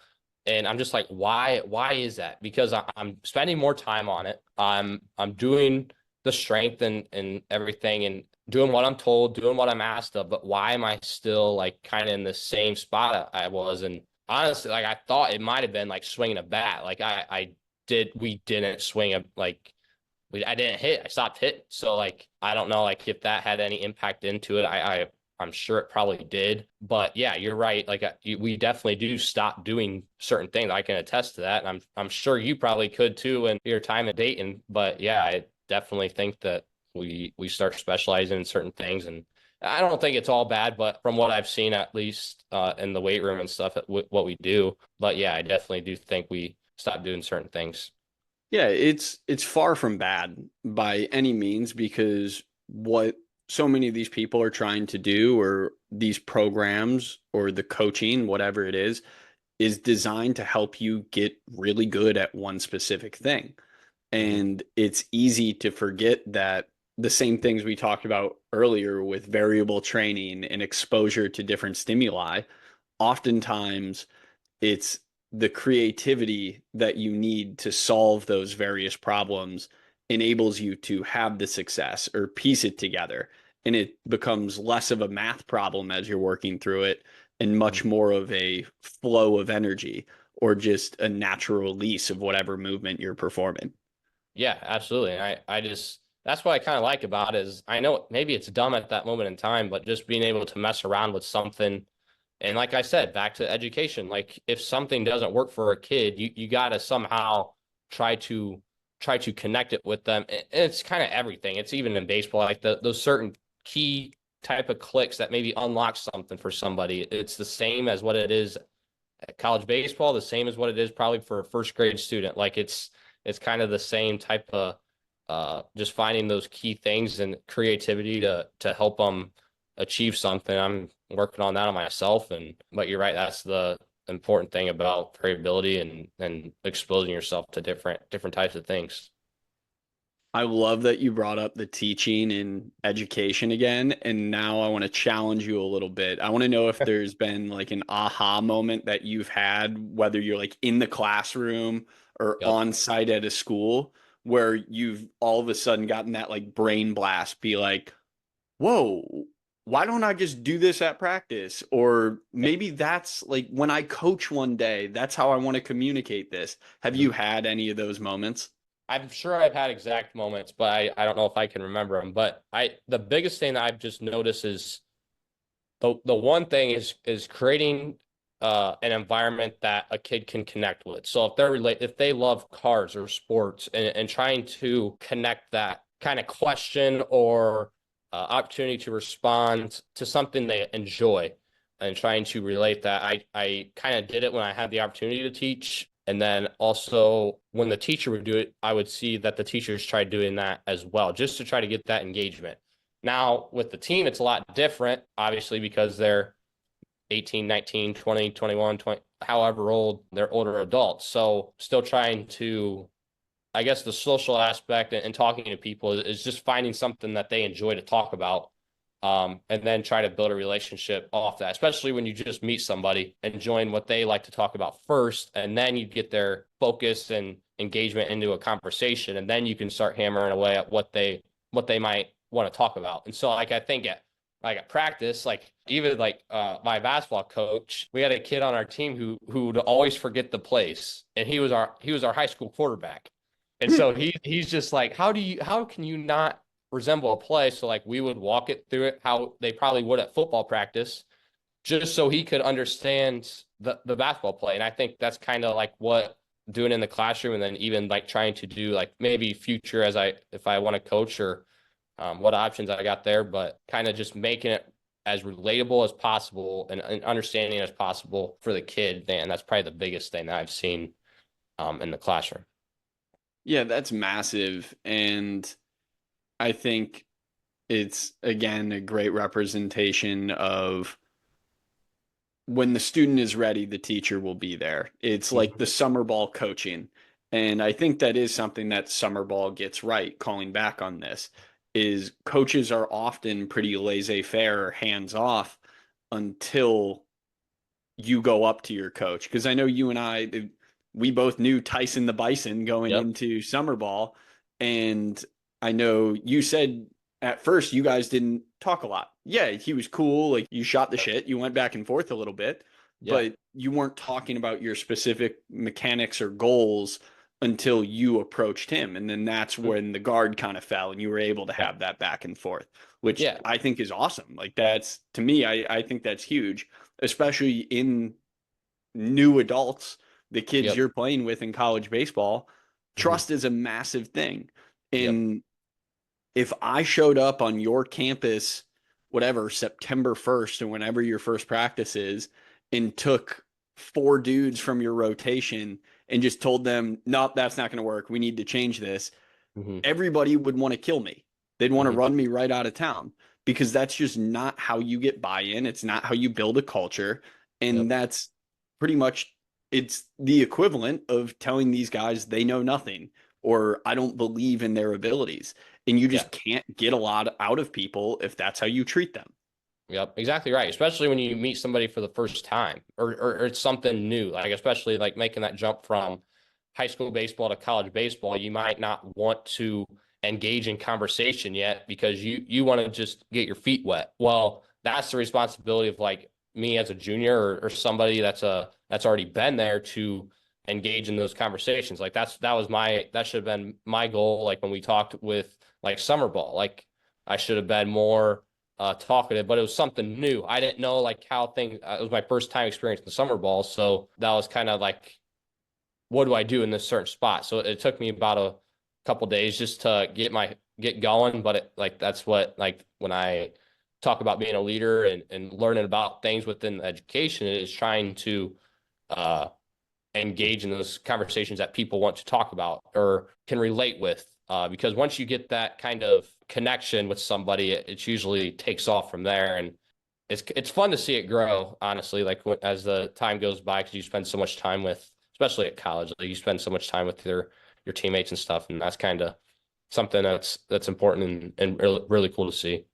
And I'm just like, why is that? Because I'm spending more time on it. I'm doing the strength and everything and doing what I'm told, doing what I'm asked of, but why am I still like kind of in the same spot I was? And honestly, like I thought it might have been like swinging a bat. Like we didn't swing I didn't hit. I stopped hitting. So like, I don't know, like if that had any impact into it. I'm sure it probably did, but yeah, you're right. Like we definitely do stop doing certain things. I can attest to that, and I'm sure you probably could too in your time at Dayton. But yeah, I definitely think that we start specializing in certain things, and I don't think it's all bad, but from what I've seen, at least in the weight room and stuff, what we do. But yeah, I definitely do think we stop doing certain things. Yeah, it's far from bad by any means, because what so many of these people are trying to do, or these programs or the coaching, whatever it is designed to help you get really good at one specific thing. Mhm. And it's easy to forget that the same things we talked about earlier with variable training and exposure to different stimuli, oftentimes it's the creativity that you need to solve those various problems enables you to have the success or piece it together. And it becomes less of a math problem as you're working through it and much more of a flow of energy or just a natural release of whatever movement you're performing. Yeah, absolutely. And I just that's what I kind of like about it is I know maybe it's dumb at that moment in time, but just being able to mess around with something. And like I said, back to education, like if something doesn't work for a kid, you got to somehow try to try to connect it with them. And it's kind of everything. It's even in baseball, like those certain key type of clicks that maybe unlock something for somebody. It's the same as what it is at college baseball, the same as what it is probably for a first grade student. Like it's kind of the same type of just finding those key things and creativity to help them achieve something. I'm working on that on myself, but you're right, that's the important thing about variability and exposing yourself to different types of things. I love that you brought up the teaching and education again. And now I want to challenge you a little bit. I want to know if there's been like an aha moment that you've had, whether you're like in the classroom or Yep. on site at a school, where you've all of a sudden gotten that like brain blast, be like, whoa, why don't I just do this at practice? Or maybe that's like when I coach one day, that's how I want to communicate this. Have you had any of those moments? I'm sure I've had exact moments, but I don't know if I can remember them. But the biggest thing that I've just noticed is the one thing is creating an environment that a kid can connect with. So if they love cars or sports and trying to connect that kind of question or opportunity to respond to something they enjoy and trying to relate that. I kind of did it when I had the opportunity to teach. And then also when the teacher would do it, I would see that the teachers tried doing that as well, just to try to get that engagement. Now with the team, it's a lot different, obviously, because they're 18, 19, 20, 21, 20, however old, they're older adults. So still trying to, I guess the social aspect and talking to people is just finding something that they enjoy to talk about. And then try to build a relationship off that, especially when you just meet somebody and join what they like to talk about first. And then you get their focus and engagement into a conversation. And then you can start hammering away at what they might want to talk about. And so like, I think at practice, like even like my basketball coach, we had a kid on our team who would always forget the place. And he was our high school quarterback. And so he's just like, how can you not resemble a play? So like we would walk it through it how they probably would at football practice, just so he could understand the basketball play. And I think that's kind of like what doing in the classroom, and then even like trying to do like maybe future if I want to coach or what options I got there, but kind of just making it as relatable as possible and understanding as possible for the kid. And that's probably the biggest thing that I've seen in the classroom. Yeah, that's massive. And I think it's, again, a great representation of when the student is ready, the teacher will be there. It's like the summer ball coaching. And I think that is something that summer ball gets right, calling back on this, is coaches are often pretty laissez-faire or hands off until you go up to your coach. Because I know you and I, we both knew Tyson the Bison going Yep. into summer ball. And I know you said at first you guys didn't talk a lot. Yeah, he was cool. Like you shot the shit. You went back and forth a little bit, Yeah. but you weren't talking about your specific mechanics or goals until you approached him. And then that's when the guard kind of fell and you were able to Yeah. have that back and forth, which Yeah. I think is awesome. Like that's, to me, I think that's huge, especially in new adults, the kids Yep. you're playing with in college baseball. Mhm. Trust is a massive thing. Yep. And if I showed up on your campus, whatever, September 1st or whenever your first practice is, and took four dudes from your rotation and just told them, nope, that's not going to work. We need to change this. Mhm. Everybody would want to kill me. They'd want to Mhm. run me right out of town because that's just not how you get buy-in. It's not how you build a culture. And Yep. that's pretty much, it's the equivalent of telling these guys they know nothing or I don't believe in their abilities. And you Yeah. just can't get a lot out of people if that's how you treat them. Yep. Exactly right. Especially when you meet somebody for the first time or it's something new, like especially like making that jump from high school baseball to college baseball, you might not want to engage in conversation yet because you want to just get your feet wet. Well, that's the responsibility of like me as a junior or somebody that's already been there to engage in those conversations. Like that should have been my goal. Like when we talked with like summer ball, like I should have been more talkative, but it was something new. I didn't know like how things. It was my first time experiencing summer ball, so that was kind of like, what do I do in this certain spot? So it took me about couple days just to get going. But that's what, like, when I talk about being a leader and learning about things within education, is trying to uh, engage in those conversations that people want to talk about or can relate with. Because once you get that kind of connection with somebody, it usually takes off from there. And it's fun to see it grow, honestly, like as the time goes by, because you spend so much time with, especially at college, like you spend so much time with your teammates and stuff, and that's kind of something that's important and really, really cool to see.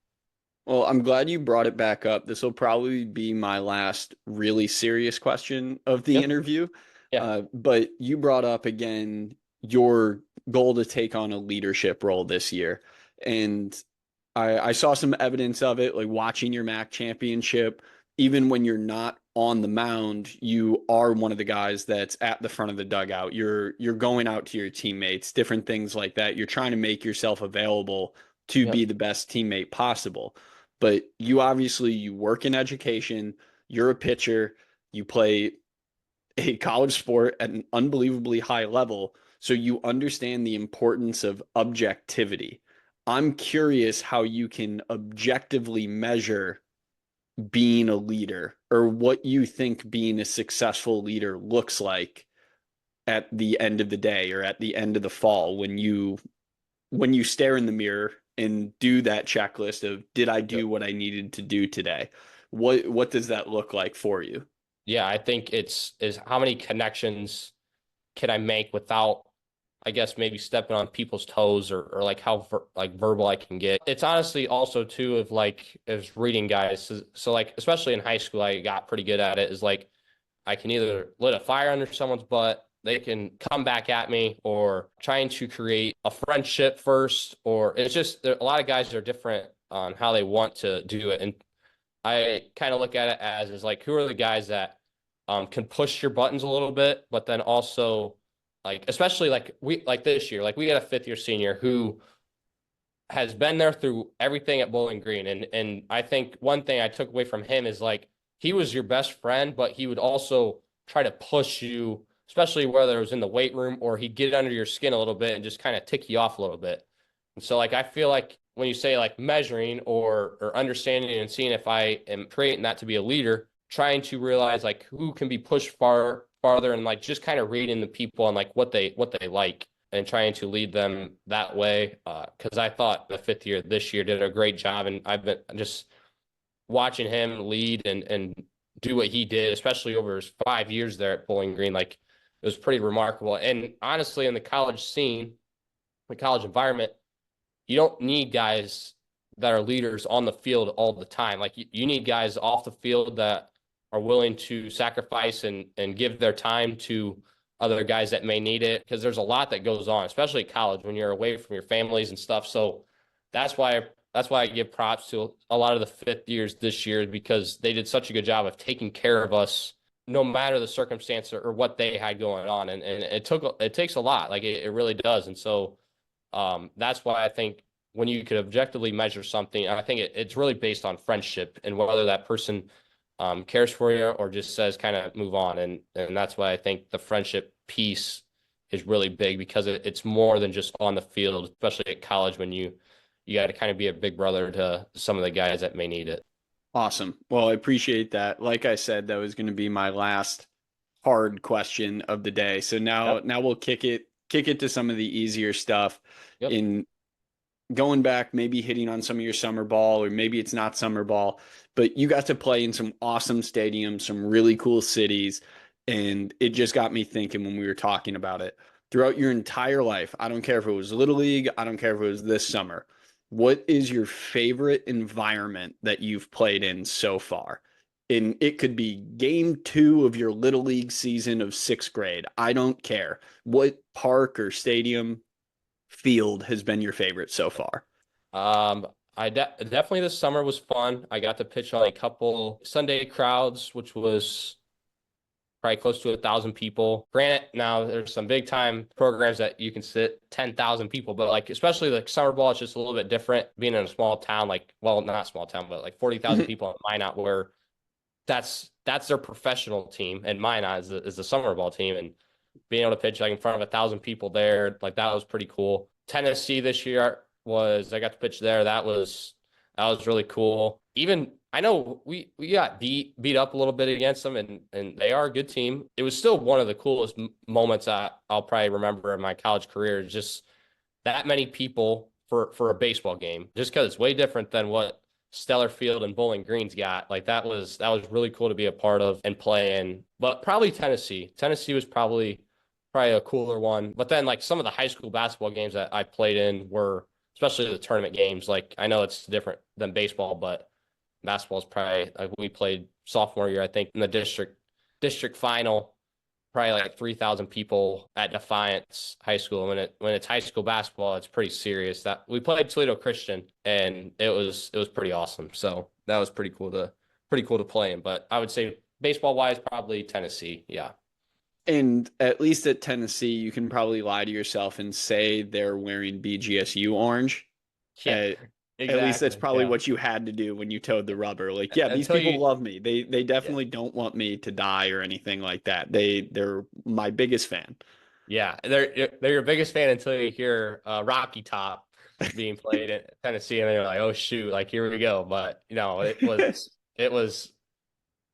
Well, I'm glad you brought it back up. This will probably be my last really serious question of the Yep. interview. Yeah. But you brought up again your goal to take on a leadership role this year. And I saw some evidence of it, like watching your MAC championship. Even when you're not on the mound, you are one of the guys that's at the front of the dugout. You're going out to your teammates, different things like that. You're trying to make yourself available to Yep. be the best teammate possible. But you work in education, you're a pitcher, you play a college sport at an unbelievably high level, so you understand the importance of objectivity. I'm curious how you can objectively measure being a leader, or what you think being a successful leader looks like at the end of the day, or at the end of the fall, when you stare in the mirror and do that checklist of, did I Yep. do what I needed to do today? What does that look like for you? Yeah, I think it's is how many connections can I make without, I guess, maybe stepping on people's toes, or like how like verbal I can get. It's honestly also too of like is reading guys. So like especially in high school, I got pretty good at it. Is like I can either lit a fire under someone's butt, they can come back at me, or trying to create a friendship first, or it's just a lot of guys are different on how they want to do it. And I kind of look at it as is like, who are the guys that can push your buttons a little bit, but then also like, especially like we like this year, like we got a fifth year senior who has been there through everything at Bowling Green. And I think one thing I took away from him is like he was your best friend, but he would also try to push you, especially whether it was in the weight room, or he'd get under your skin a little bit and just kind of tick you off a little bit. And so like I feel like when you say like measuring or understanding and seeing if I am creating that to be a leader, trying to realize like who can be pushed farther, and like just kind of reading the people and like what they like, and trying to lead them that way. Because I thought the fifth year this year did a great job, and I've been just watching him lead and do what he did, especially over his 5 years there at Bowling Green. Like it was pretty remarkable. And honestly, in the college scene, the college environment, you don't need guys that are leaders on the field all the time. Like you need guys off the field that are willing to sacrifice and give their time to other guys that may need it, because there's a lot that goes on, especially at college when you're away from your families and stuff. So that's why that's why I give props to a lot of the fifth years this year, because they did such a good job of taking care of us no matter the circumstance or what they had going on. And it takes a lot. Like it really does. And so that's why I think when you could objectively measure something, I think it's really based on friendship and whether that person cares for you or just says kind of move on. And that's why I think the friendship piece is really big, because it's more than just on the field, especially at college when you got to kind of be a big brother to some of the guys that may need it. Awesome. Well, I appreciate that. Like I said, that was going to be my last hard question of the day. So Yep. now we'll kick it to some of the easier stuff, Yep. in going back, maybe hitting on some of your summer ball, or maybe it's not summer ball, but you got to play in some awesome stadiums, some really cool cities. And it just got me thinking when we were talking about it. Throughout your entire life, I don't care if it was Little League, I don't care if it was this summer, what is your favorite environment that you've played in so far? And it could be game two of your Little League season of sixth grade. I don't care. What park or stadium, field has been your favorite so far? Um, definitely this summer was fun. I got to pitch on a couple Sunday crowds, which was probably close to 1,000 people. Granted, now there's some big time programs that you can sit 10,000 people, but like especially like summer ball, it's just a little bit different. Being in a small town, like well, not small town, but like 40,000 people in Minot, where that's their professional team, and Minot is the summer ball team, and being able to pitch like in front of 1,000 people there, like that was pretty cool. Tennessee this year I got to pitch there. That was really cool. Even I know we got beat up a little bit against them, and they are a good team. It was still one of the coolest moments I'll probably remember in my college career. Just that many people for a baseball game, just because it's way different than what Stellar Field and Bowling Green's got. Like that was really cool to be a part of and play in. But probably Tennessee. Tennessee was probably a cooler one. But then like some of the high school basketball games that I played in were, especially the tournament games. Like I know it's different than baseball, but basketball is probably like we played sophomore year, I think, in the district final, probably like 3,000 people at Defiance High School. When it's high school basketball, it's pretty serious. That we played Toledo Christian, and it was pretty awesome. So that was pretty cool to play in. But I would say baseball wise, probably Tennessee. Yeah. And at least at Tennessee, you can probably lie to yourself and say they're wearing BGSU orange. Yeah. At, at least that's Exactly. probably Yeah. what you had to do when you towed the rubber. Like, yeah, these Until people you love me. They Yeah. definitely don't want me to die or anything like that. They're my biggest fan. Yeah, they're your biggest fan until you hear Rocky Top being played in Tennessee, and they're like, "Oh shoot!" Like here we go. But it was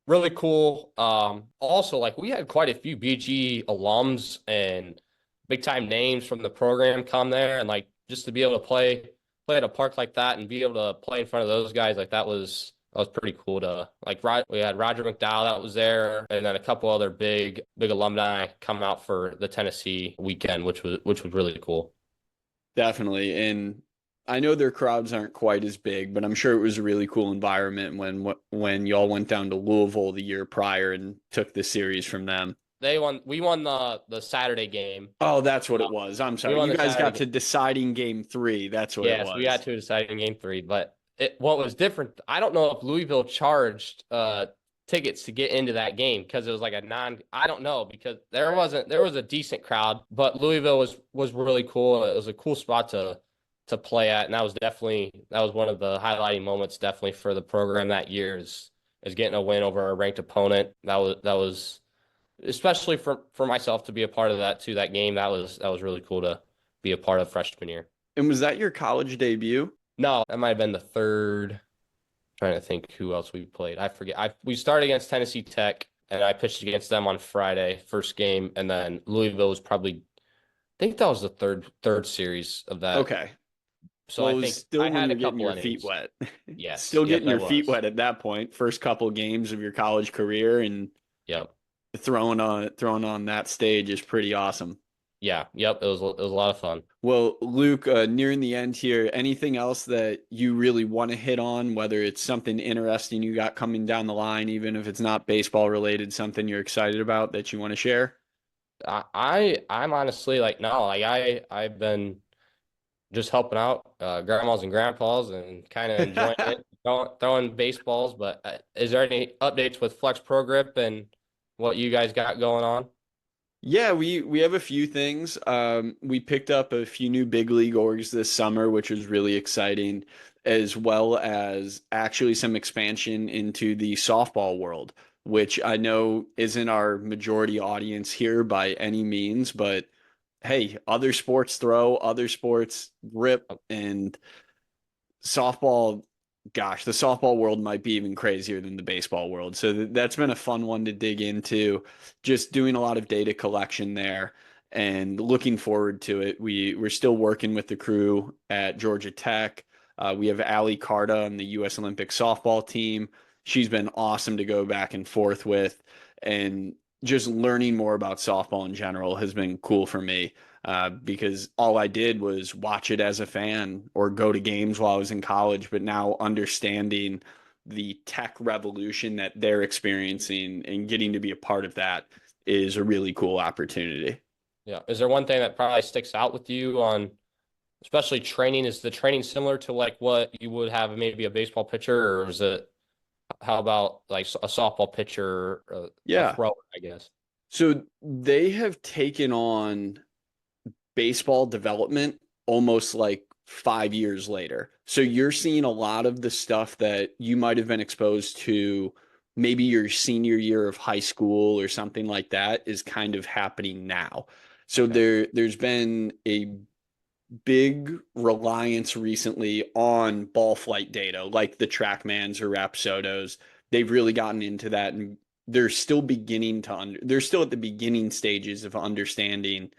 really cool. Also, like we had quite a few BG alums and big time names from the program come there, and like just to be able to play at a park like that and be able to play in front of those guys, like that was pretty cool to like. We had Roger McDowell that was there, and then a couple other big alumni come out for the Tennessee weekend, which was really cool. Definitely. And I know their crowds aren't quite as big, but I'm sure it was a really cool environment when y'all went down to Louisville the year prior and took the series from them. We won the Saturday game. Oh, that's what Uh, it was. I'm we sorry. won You the guys Saturday got game. to deciding game 3. That's what it Yes, we got was. to decide in game 3, but what was different, I don't know if Louisville charged tickets to get into that game because it was like I don't know because there was a decent crowd, but Louisville was really cool. It was a cool spot to play at, and that was one of the highlighting moments definitely for the program that year is getting a win over a ranked opponent. That was especially for myself to be a part of that too. That game that was really cool to be a part of freshman year. And was that your college debut? No, that might have been the third. Trying to think who else we played. I forget. We started against Tennessee Tech, and I pitched against them on Friday, first game, and then Louisville was probably. I think that was the third series of that. Okay. So Well, I it was think still I when had a you're getting couple your feet innings. wet. Yes. Still Yep, getting I your feet was. wet at that point. First couple games of your college career and Yep. throwing on that stage is pretty awesome. Yeah. Yep. It was a lot of fun. Well, Luke, nearing the end here, anything else that you really want to hit on, whether it's something interesting you got coming down the line, even if it's not baseball related, something you're excited about that you want to share? I'm honestly like no, like I've been just helping out grandmas and grandpas and kind of enjoying it, throwing baseballs. But is there any updates with Flex Pro Grip and what you guys got going on? Yeah, we have a few things. We picked up a few new big league orgs this summer, which was really exciting, as well as actually some expansion into the softball world, which I know isn't our majority audience here by any means, but hey, other sports throw, other sports grip, and softball, gosh, the softball world might be even crazier than the baseball world. So that's been a fun one to dig into. Just doing a lot of data collection there and looking forward to it. We're still working with the crew at Georgia Tech. We have Allie Carta on the U.S. Olympic softball team. She's been awesome to go back and forth with, and just learning more about softball in general has been cool for me because all I did was watch it as a fan or go to games while I was in college. But now understanding the tech revolution that they're experiencing and getting to be a part of that is a really cool opportunity. Yeah. Is there one thing that probably sticks out with you on, especially training? Is the training similar to like what you would have maybe a baseball pitcher, or is it how about like a softball pitcher, a Yeah. thrower, I guess? So they have taken on baseball development almost like 5 years later. So you're seeing a lot of the stuff that you might have been exposed to maybe your senior year of high school or something like that is kind of happening now. So Okay. there's been a big reliance recently on ball flight data, like the TrackMans or Rapsodos. They've really gotten into that, and they're still they're still at the beginning stages of understanding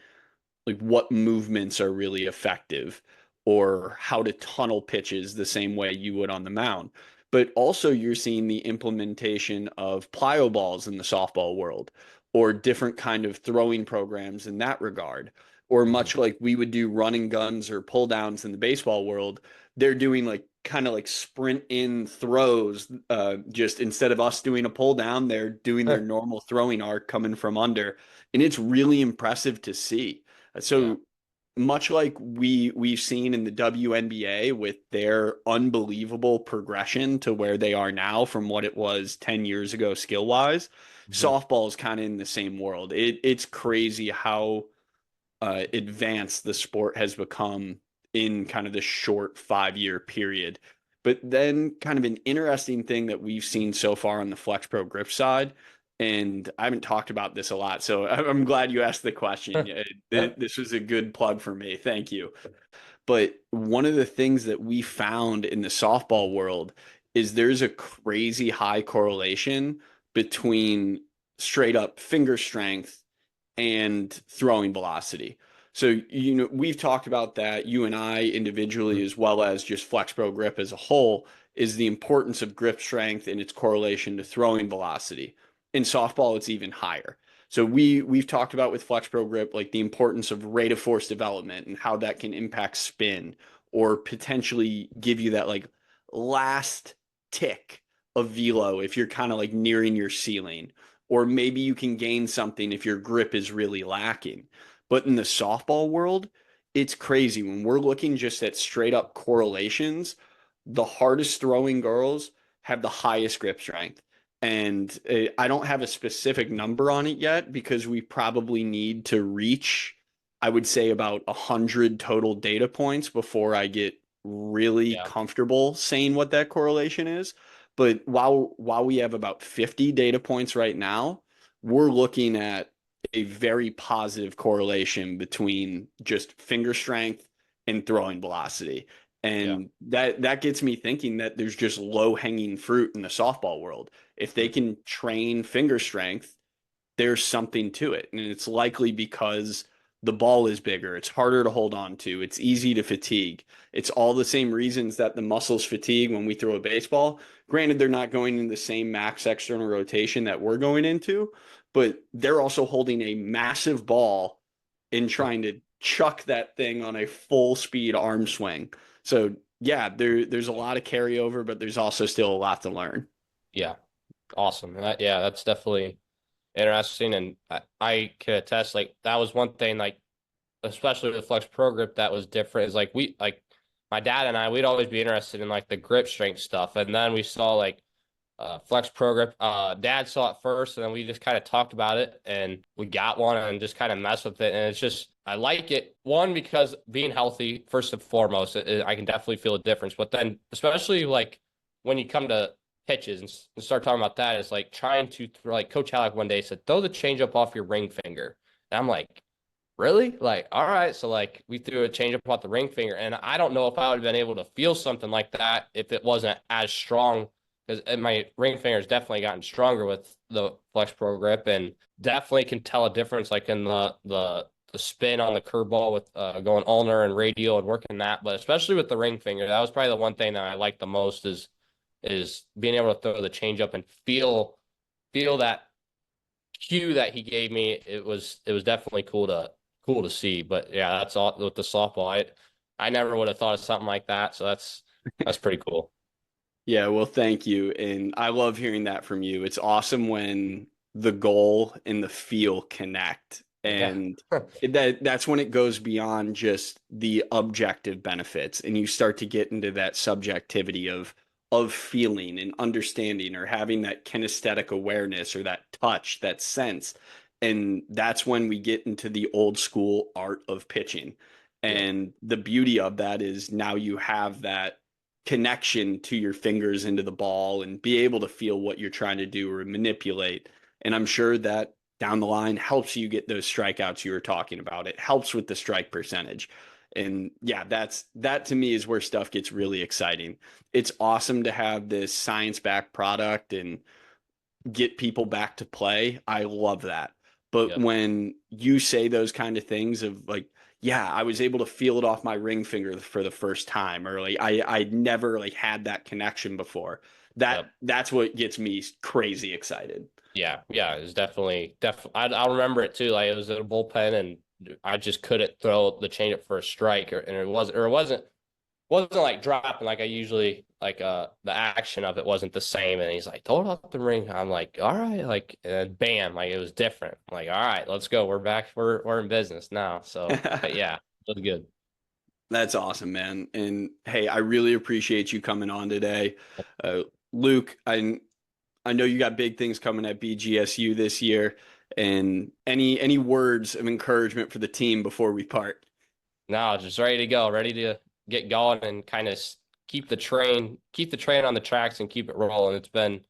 like what movements are really effective or how to tunnel pitches the same way you would on the mound. But also you're seeing the implementation of plyo balls in the softball world or different kind of throwing programs in that regard. Or Mhm. much like we would do running guns or pull downs in the baseball world, they're doing like kind of like sprint in throws. Just instead of us doing a pull down, they're doing their normal throwing arc coming from under. And it's really impressive to see. Yeah. So much like we've seen in the WNBA with their unbelievable progression to where they are now from what it was 10 years ago skill wise, Mhm. softball is kind of in the same world. It's crazy how advanced the sport has become in kind of this short 5 year period. But then, kind of an interesting thing that we've seen so far on the Flex Pro grip side, and I haven't talked about this a lot, so I'm glad you asked the question. Yeah. This was a good plug for me. Thank you. But one of the things that we found in the softball world is there's a crazy high correlation between straight up finger strength and throwing velocity. So, we've talked about that, you and I individually, Mhm. as well as just FlexPro Grip as a whole, is the importance of grip strength and its correlation to throwing velocity. In softball, it's even higher. So we've talked about with FlexPro Grip, like the importance of rate of force development and how that can impact spin or potentially give you that like last tick of velo if you're kind of like nearing your ceiling, or maybe you can gain something if your grip is really lacking. But in the softball world, it's crazy. When we're looking just at straight up correlations, the hardest throwing girls have the highest grip strength. And I don't have a specific number on it yet because we probably need to reach, I would say, about 100 total data points before I get really Yeah. comfortable saying what that correlation is. But while we have about 50 data points right now, we're looking at a very positive correlation between just finger strength and throwing velocity. Yeah. And that gets me thinking that there's just low hanging fruit in the softball world. If they Mhm. can train finger strength, there's something to it. And it's likely because the ball is bigger, it's harder to hold on to, it's easy to fatigue. It's all the same reasons that the muscles fatigue when we throw a baseball. Granted, they're not going in the same max external rotation that we're going into, but they're also holding a massive ball and trying to chuck that thing on a full speed arm swing. So yeah, there's a lot of carryover, but there's also still a lot to learn. Yeah. Awesome. Yeah, that's definitely interesting. And I can attest, like, that was one thing, like, especially with the Flex Pro Grip, that was different. Is like, my dad and I, we'd always be interested in like the grip strength stuff. And then we saw like Flex Pro Grip. Dad saw it first, and then we just kind of talked about it, and we got one and just kind of messed with it. And it's just, I like it. One, because being healthy, first and foremost, I can definitely feel a difference. But then, especially like when you come to pitches and start talking about that, it's like trying to, like Coach Halleck one day said, throw the changeup off your ring finger. And I'm like, really? Like, all right. So like we threw a changeup off the ring finger, and I don't know if I would have been able to feel something like that if it wasn't as strong, because my ring finger has definitely gotten stronger with the Flex Pro Grip, and definitely can tell a difference like in the spin on the curveball with going ulnar and radial and working that. But especially with the ring finger, that was probably the one thing that I liked the most is being able to throw the changeup and feel that cue that he gave me. It was definitely cool to see. But yeah, that's all with the softball. I never would have thought of something like that. So that's pretty cool. Yeah, well, thank you. And I love hearing that from you. It's awesome when the goal and the feel connect. Yeah. And that's when it goes beyond just the objective benefits and you start to get into that subjectivity of feeling and understanding or having that kinesthetic awareness or that touch, that sense. And that's when we get into the old school art of pitching. Yep. And the beauty of that is now you have that connection to your fingers into the ball and be able to feel what you're trying to do or manipulate. And I'm sure that down the line helps you get those strikeouts you were talking about. It helps with the strike percentage. And yeah, that to me is where stuff gets really exciting. It's awesome to have this science-backed product and get people back to play. I love that. But Yep. when you say those kind of things of like, yeah, I was able to feel it off my ring finger for the first time, or like I'd never like had that connection before. Yep. That's what gets me crazy excited. Yeah. Yeah. It was definitely. I remember it too. Like it was at a bullpen, and I just couldn't throw the changeup for a strike, and it wasn't like dropping like I usually like the action of it wasn't the same. And he's like, throw it up the ring. I'm like, all right, like and then bam, like it was different. I'm like, all right, let's go. We're back. We're in business now. So but yeah, it was good. That's awesome, man. And hey, I really appreciate you coming on today. Luke, I know you got big things coming at BGSU this year, and any words of encouragement for the team before we part? Now just ready to go, ready to get going and kind of keep the train on the tracks and keep it rolling. It's been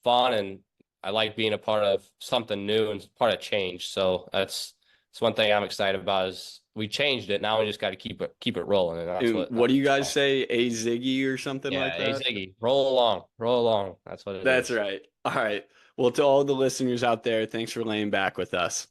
fun, and I like being a part of something new and part of change. So that's one thing I'm excited about is we changed it. Now we just got to keep it rolling, and that's And what. what do you guys So, say? A Ziggy or something like yeah, hey that? Ziggy, roll along, roll along. That's what it That's is. right. All right. Well, to all the listeners out there, thanks for laying back with us.